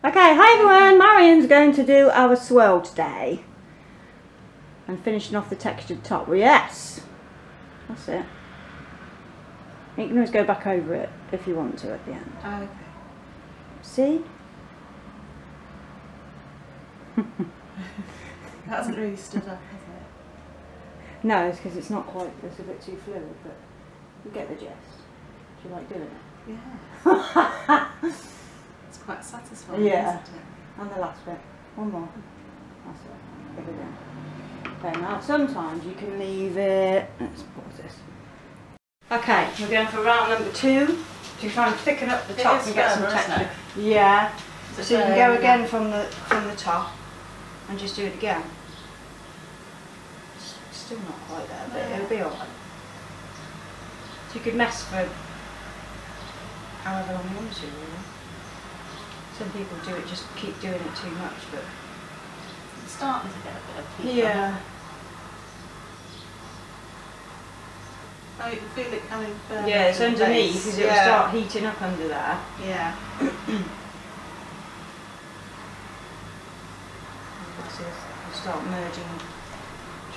Okay, hi everyone, Marion's going to do our swirl today. And finishing off the textured top. Well, yes! That's it. You can always go back over it if you want to at the end. Oh, okay. See? That hasn't really stood up, has it? No, it's because it's not quite, it's a bit too fluid, but you get the gist. Do you like doing it? Yeah. It's quite satisfying, Yeah. isn't it? And the last bit. One more. That's it. Give it in. Okay, now sometimes you can leave it. Let's pause this. Okay, we're going for round number 2 to try and thicken up the top and get some texture. Yeah. So you can go again from the top and just do it again. It's still not quite there, but it'll be alright. So you could mess for however long you want to, really. Some people do it, just keep doing it too much, but It's starting to get a bit of heat. yeah. Oh, you can feel it coming further. Yeah, it's from the underneath base. because it'll start heating up under there. Yeah. It'll start merging.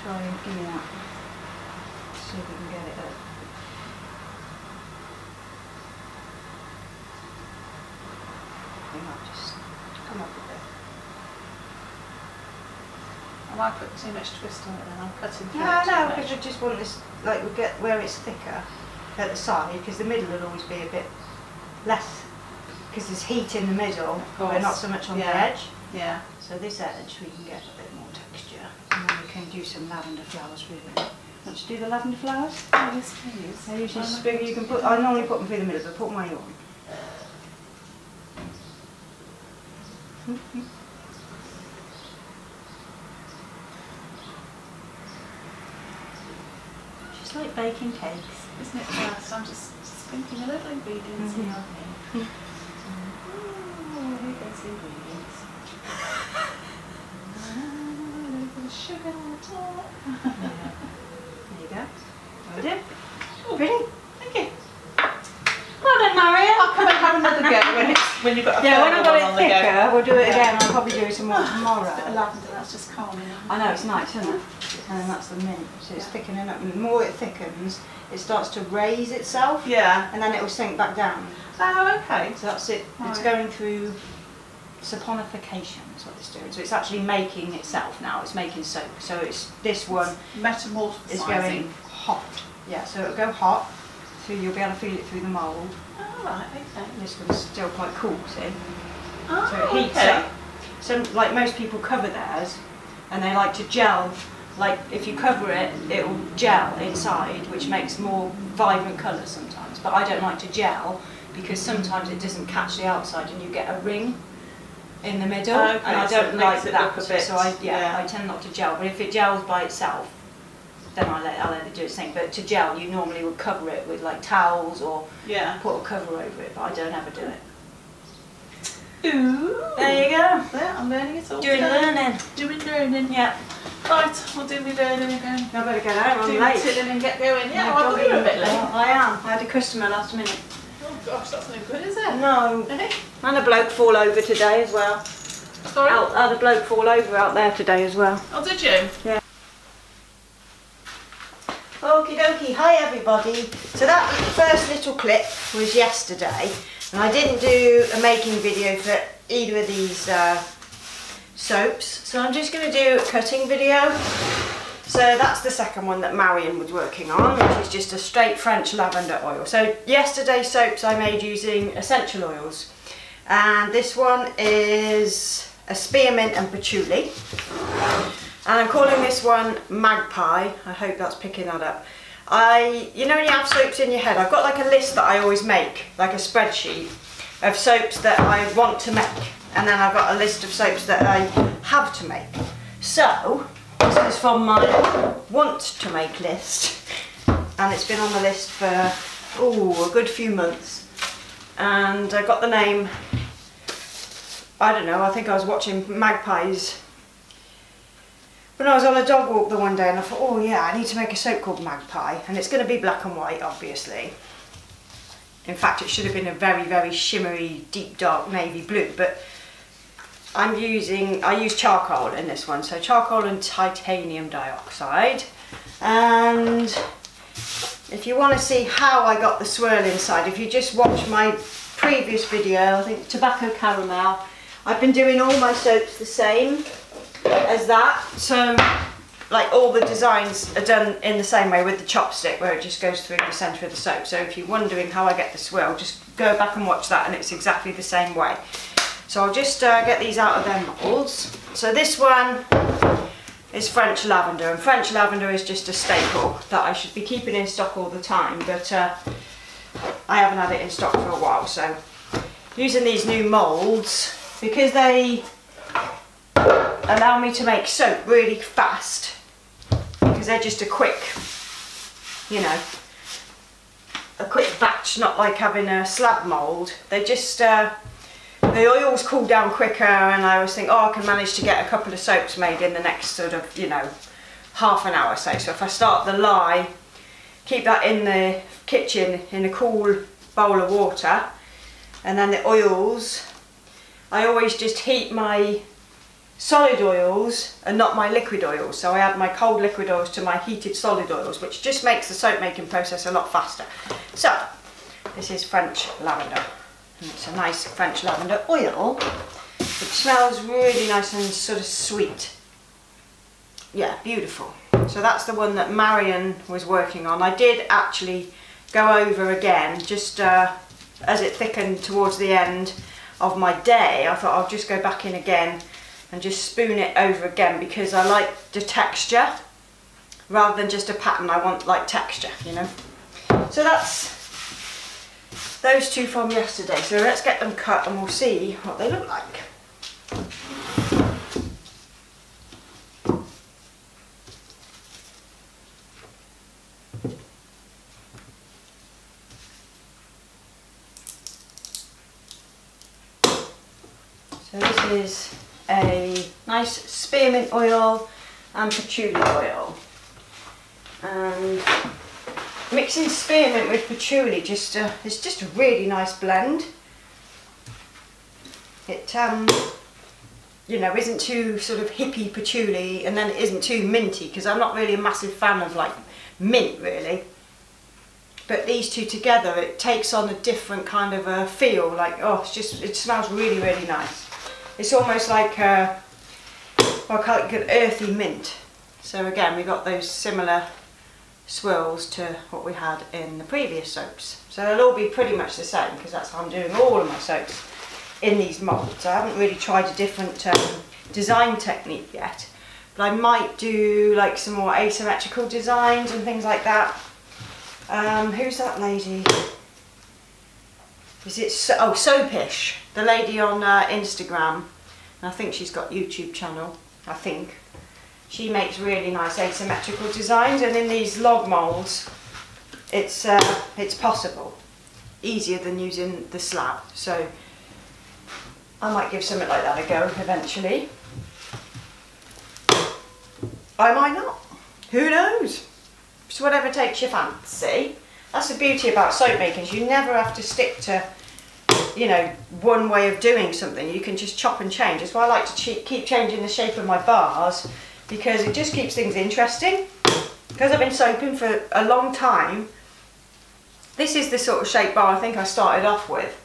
Try and give me that. See if we can get it up. I might just come up a bit. I might put too much twist on it then, I'm cutting through No, it too no, much. because I just want this, like, we'll get where it's thicker at the side, because the middle will always be a bit less, because there's heat in the middle, but not so much on the edge. Yeah. So this edge we can get a bit more texture, and then we can do some lavender flowers with it. Want to do the lavender flowers? Oh, yes, please. They're usually spring. You can put. I normally put them through the middle, but put them where you want. Just like baking cakes. Isn't it first? I'm just thinking a little ingredients in here. Oh, here goes the ingredients. A little bit of sugar on the top. There you go. Well done. Oh, Pretty. thank you. Well done, Marion. I'll come and have another go when you've got a Yeah, when I've got on it the go. thicker, we'll do it again. I'll probably do some more A bit of tomorrow. lavender, that's just calming. I know, it's nice, isn't it? And then that's the mint. So it's thickening up. And the more it thickens, it starts to raise itself. Yeah. And then it will sink back down. Oh, okay. So that's it. It's Right. going through saponification is what it's doing. So it's actually making itself now. It's making soap. So it's this one Metamorphosizing. is going hot. Yeah, so it'll go hot. So you'll be able to feel it through the mould. Oh, right, okay. This one's still quite cool, see? Oh, So it heats okay. up. So like most people cover theirs and they like to gel. Like if you cover it, it will gel inside, which makes more vibrant colours sometimes. But I don't like to gel because sometimes it doesn't catch the outside and you get a ring in the middle. Okay, And I so don't it like makes it that. look a bit, So I yeah. tend not to gel. But if it gels by itself, then I'll let it do its thing. But to gel, you normally would cover it with like towels or Yeah. put a cover over it. But I don't ever do it. Ooh. There you go. Yeah, I'm learning it all. Doing today. learning. Doing learning. Yeah. Right, we'll do my learning again. I better get out. I'm Do late. tilling and get going. Yeah, My well, doggy- you're a bit late. I am. I had a customer last minute. Oh gosh, that's no good, is it? No. Eh? And a bloke fall over today as well. Sorry? Had a bloke fall over out there today as well. Oh, did you? Yeah. Okie dokie, hi everybody. So that first little clip was yesterday, and I didn't do a making video for either of these soaps, so I'm just going to do a cutting video. So that's the second one that Marion was working on, which is just a straight French lavender oil. So yesterday's soaps I made using essential oils, and this one is a spearmint and patchouli. And I'm calling this one Magpie. I hope that's picking that up. You know when you have soaps in your head, I've got like a list that I always make, like a spreadsheet of soaps that I want to make. And then I've got a list of soaps that I have to make. So, this is from my want to make list. And it's been on the list for, a good few months. And I got the name, I don't know, I think I was watching Magpies when I was on a dog walk the one day, and I thought, oh yeah, I need to make a soap called Magpie, and it's going to be black and white, obviously. In fact, it should have been a very, very shimmery, deep dark navy blue, but I use charcoal in this one, so charcoal and titanium dioxide. And if you want to see how I got the swirl inside, if you just watch my previous video, I think tobacco caramel, I've been doing all my soaps the same as that. So like all the designs are done in the same way with the chopstick, where it just goes through the centre of the soap. So if you're wondering how I get the swirl, just go back and watch that, and it's exactly the same way. So I'll just get these out of their moulds. So this one is French lavender, and French lavender is just a staple that I should be keeping in stock all the time, but I haven't had it in stock for a while. So using these new moulds, because they allow me to make soap really fast, because they're just a quick, you know, a quick batch, not like having a slab mould. They just, the oils cool down quicker, and I always think, oh, I can manage to get a couple of soaps made in the next sort of, you know, half an hour, say. So if I start the lye, keep that in the kitchen in a cool bowl of water, and then the oils, I always just heat my solid oils and not my liquid oils. So I add my cold liquid oils to my heated solid oils, which just makes the soap making process a lot faster. So this is French lavender, and it's a nice French lavender oil. It smells really nice and sort of sweet. Yeah, beautiful. So that's the one that Marion was working on. I did actually go over again, just as it thickened towards the end of my day. I thought I'll just go back in again and just spoon it over again, because I like the texture rather than just a pattern. I want like texture, you know. So that's those two from yesterday. So let's get them cut and we'll see what they look like. So this is a nice spearmint oil and patchouli oil, and mixing spearmint with patchouli just it's just a really nice blend. It you know, isn't too sort of hippie patchouli, and then it isn't too minty, because I'm not really a massive fan of like mint really. But these two together, it takes on a different kind of a feel. Like, oh, it's just, it smells really, really nice. It's almost like well, I call it an earthy mint. So again, we got those similar swirls to what we had in the previous soaps. So they'll all be pretty much the same, because that's how I'm doing all of my soaps in these moulds. I haven't really tried a different design technique yet, but I might do like some more asymmetrical designs and things like that. Who's that lady? Is it Soapish, the lady on Instagram? I think she's got a YouTube channel. I think she makes really nice asymmetrical designs, and in these log moulds, it's possible, easier than using the slab. So I might give something like that a go eventually. I might not. Who knows? It's whatever takes your fancy. That's the beauty about soap making, is you never have to stick to, you know, one way of doing something. You can just chop and change. That's why I like to keep changing the shape of my bars, because it just keeps things interesting. Because I've been soaping for a long time, this is the sort of shape bar I think I started off with.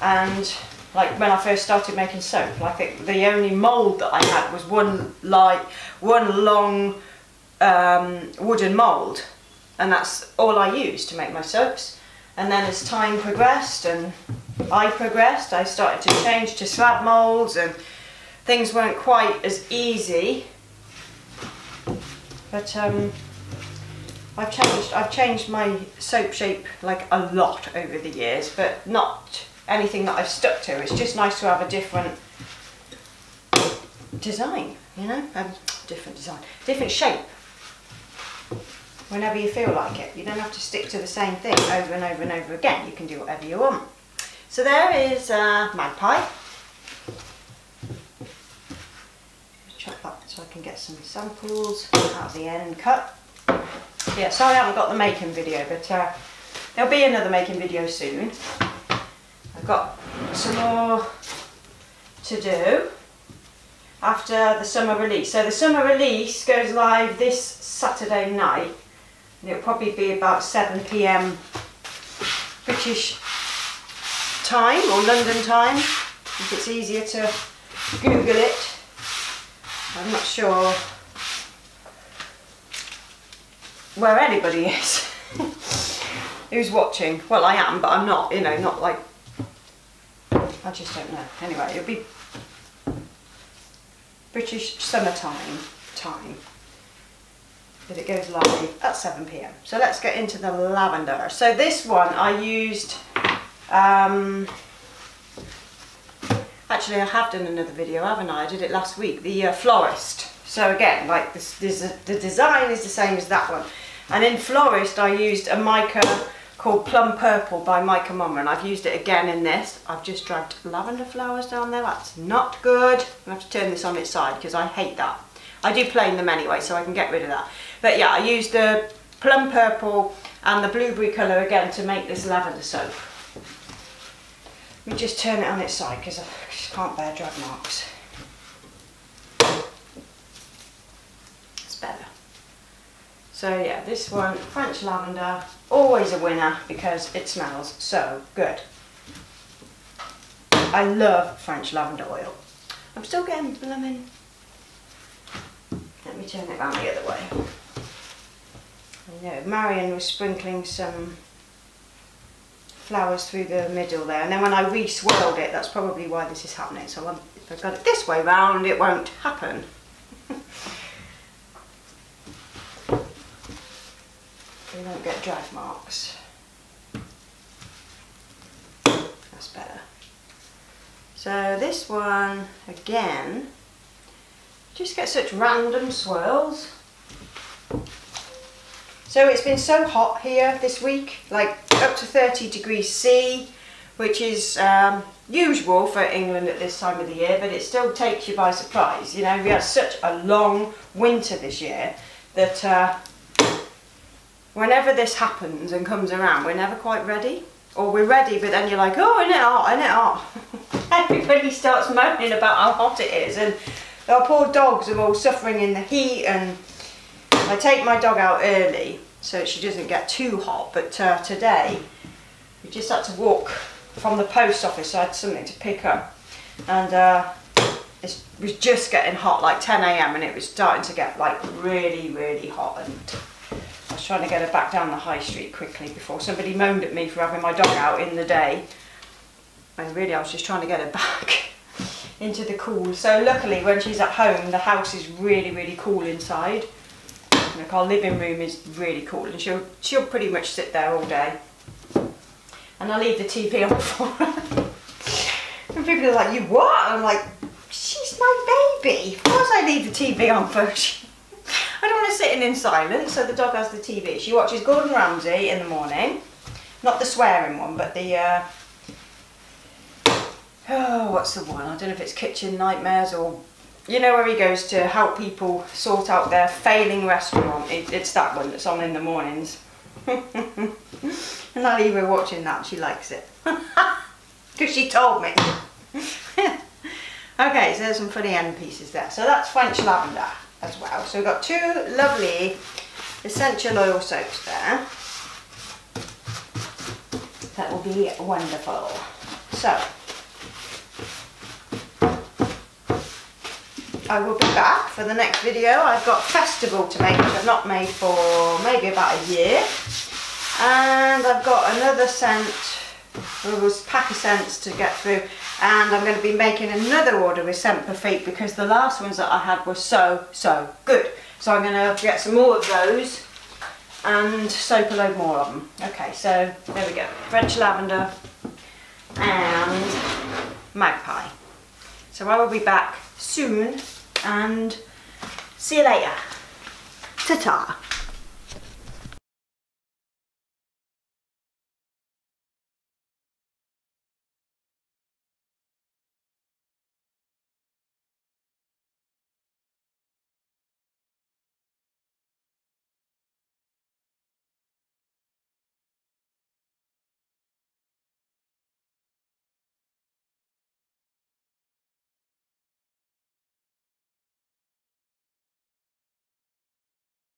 And like when I first started making soap, I think the only mould that I had was one long wooden mould, and that's all I used to make my soaps. And then as time progressed and I progressed, I started to change to slab moulds, and things weren't quite as easy. But I've changed my soap shape like a lot over the years, but not anything that I've stuck to. It's just nice to have a different design, you know, different shape. Whenever you feel like it. You don't have to stick to the same thing over and over and over again. You can do whatever you want. So there is Magpie. Chop that so I can get some samples out of the end cut. Yeah, sorry I haven't got the making video, but there'll be another making video soon. I've got some more to do. after the summer release. So the summer release goes live this Saturday night, and it'll probably be about 7 PM British time or London time, if it's easier to Google it. I'm not sure where anybody is who's watching. Well, I am, but I'm not, you know, not like, I just don't know. Anyway, it'll be British summertime time, but it goes live at 7 PM. So let's get into the lavender. So this one I used, actually I have done another video, haven't I? I did it last week, the florist. So again, like the design is the same as that one. And in florist I used a mica called Plum Purple by Mica Mama, and I've used it again in this. I've just dragged lavender flowers down there, that's not good. I have to turn this on its side because I hate that. I do plane them anyway, so I can get rid of that. But yeah, I used the Plum Purple and the blueberry colour again to make this lavender soap. Let me just turn it on its side because I just can't bear drag marks. It's better. So yeah, this one, French lavender, always a winner because it smells so good. I love French lavender oil. I'm still getting blooming. Let me turn it around the other way. I know, Marion was sprinkling some flowers through the middle there, and then when I re-swirled it, that's probably why this is happening. So if I've got it this way round, it won't happen. You won't get drag marks. That's better. So this one, again, just get such random swirls. So it's been so hot here this week, like up to 30 degrees C, which is usual for England at this time of the year, but it still takes you by surprise. You know, we had such a long winter this year that whenever this happens and comes around, we're never quite ready. Or we're ready, but then you're like, oh, isn't it hot, isn't it hot? Everybody starts moaning about how hot it is, and our poor dogs are all suffering in the heat, and I take my dog out early so she doesn't get too hot, but today we just had to walk from the post office, so I had something to pick up, and it was just getting hot, like 10 AM, and it was starting to get like really, really hot, and I was trying to get her back down the high street quickly before somebody moaned at me for having my dog out in the day. And really I was just trying to get her back into the cool. So luckily when she's at home, the house is really, really cool inside. Like our living room is really cool, and she'll pretty much sit there all day. And I leave the TV on for her. And people are like, you what? I'm like, she's my baby. Of course I leave the TV on for her. I don't want her sitting in silence, so the dog has the TV. She watches Gordon Ramsay in the morning. Not the swearing one, but the, oh, what's the one? I don't know if it's Kitchen Nightmares or, you know, where he goes to help people sort out their failing restaurant. It's that one that's on in the mornings. And I leave her watching that, she likes it. Because she told me. Okay, so there's some funny end pieces there. So that's French lavender as well. So we've got two lovely essential oil soaps there. That will be wonderful. So I will be back for the next video. I've got Festival to make, which I've not made for maybe about a year. And I've got another scent, there was a pack of scents to get through. And I'm going to be making another order with Scent Perfect because the last ones that I had were so good. So I'm going to get some more of those and soap a load more of them. Okay, so there we go. French lavender and magpie. So I will be back soon and see you later. Ta-ta.